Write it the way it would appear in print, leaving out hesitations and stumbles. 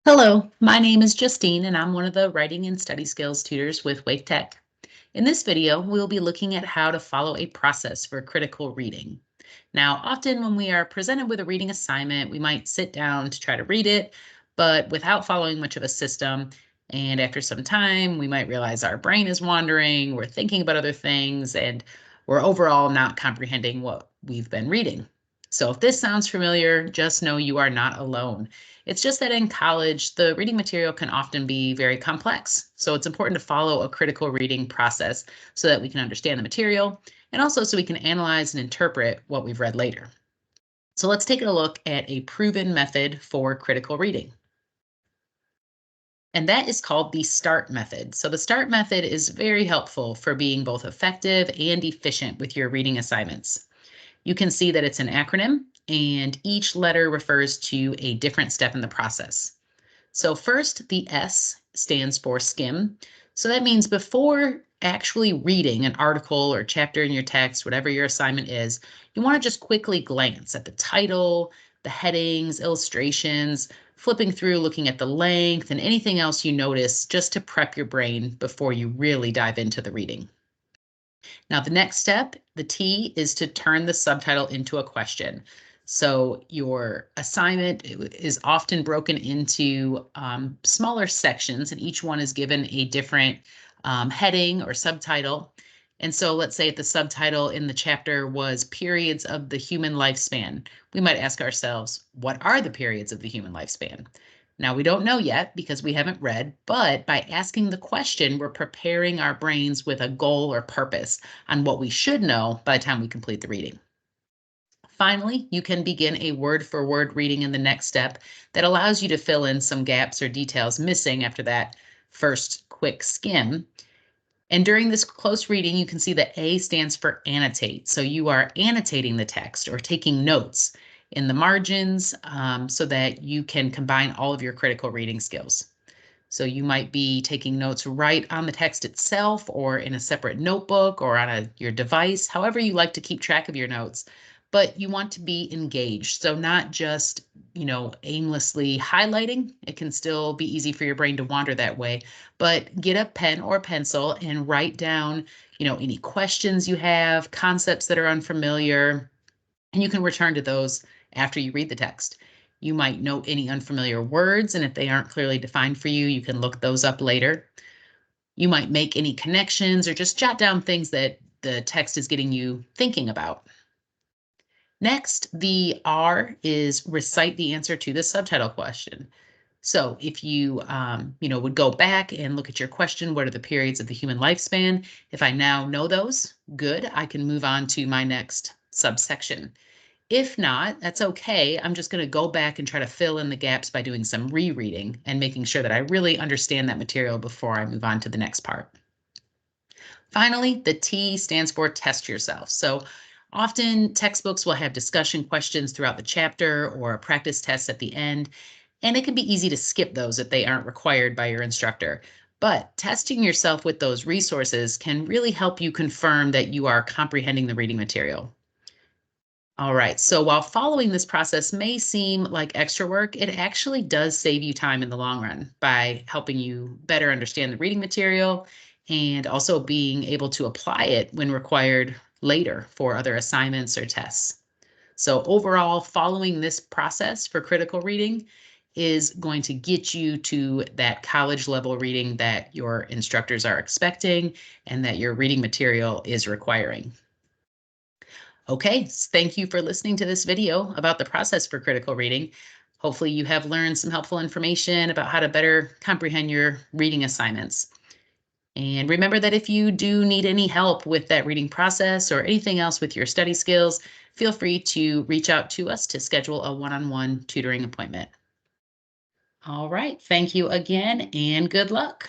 Hello, my name is Justine and I'm one of the writing and study skills tutors with Wake Tech. In this video, we'll be looking at how to follow a process for critical reading. Now, often when we are presented with a reading assignment, we might sit down to try to read it, but without following much of a system. And after some time, we might realize our brain is wandering, we're thinking about other things, and we're overall not comprehending what we've been reading. So if this sounds familiar, just know you are not alone. It's just that in college, the reading material can often be very complex. So it's important to follow a critical reading process so that we can understand the material and also so we can analyze and interpret what we've read later. So let's take a look at a proven method for critical reading. And that is called the START method. So the START method is very helpful for being both effective and efficient with your reading assignments. You can see that it's an acronym and each letter refers to a different step in the process. So first, the S stands for skim. So that means before actually reading an article or chapter in your text, whatever your assignment is, you want to just quickly glance at the title, the headings, illustrations, flipping through, looking at the length, and anything else you notice just to prep your brain before you really dive into the reading. Now, the next step, the T, is to turn the subtitle into a question. So your assignment is often broken into smaller sections, and each one is given a different heading or subtitle. And so let's say if the subtitle in the chapter was periods of the human lifespan, we might ask ourselves, what are the periods of the human lifespan? Now, we don't know yet because we haven't read, but by asking the question, we're preparing our brains with a goal or purpose on what we should know by the time we complete the reading. Finally, you can begin a word-for-word reading in the next step that allows you to fill in some gaps or details missing after that first quick skim. And during this close reading, you can see that A stands for annotate. So you are annotating the text or taking notes in the margins so that you can combine all of your critical reading skills. So you might be taking notes right on the text itself or in a separate notebook or on your device, however you like to keep track of your notes. But you want to be engaged. So not just, aimlessly highlighting. It can still be easy for your brain to wander that way, but get a pen or pencil and write down, any questions you have, concepts that are unfamiliar, and you can return to those after you read the text. You might note any unfamiliar words, and if they aren't clearly defined for you, you can look those up later. You might make any connections or just jot down things that the text is getting you thinking about. Next, the R is recite the answer to the subtitle question. So if you, would go back and look at your question, what are the periods of the human lifespan? If I now know those, good, I can move on to my next subsection. If not, that's okay. I'm just going to go back and try to fill in the gaps by doing some rereading and making sure that I really understand that material before I move on to the next part. Finally, the T stands for test yourself. So often textbooks will have discussion questions throughout the chapter or a practice test at the end, and it can be easy to skip those if they aren't required by your instructor. But testing yourself with those resources can really help you confirm that you are comprehending the reading material. All right, so while following this process may seem like extra work, it actually does save you time in the long run by helping you better understand the reading material and also being able to apply it when required later for other assignments or tests. So overall, following this process for critical reading is going to get you to that college level reading that your instructors are expecting and that your reading material is requiring. Okay, thank you for listening to this video about the process for critical reading. Hopefully you have learned some helpful information about how to better comprehend your reading assignments. And remember that if you do need any help with that reading process or anything else with your study skills, feel free to reach out to us to schedule a one-on-one tutoring appointment. All right, thank you again and good luck.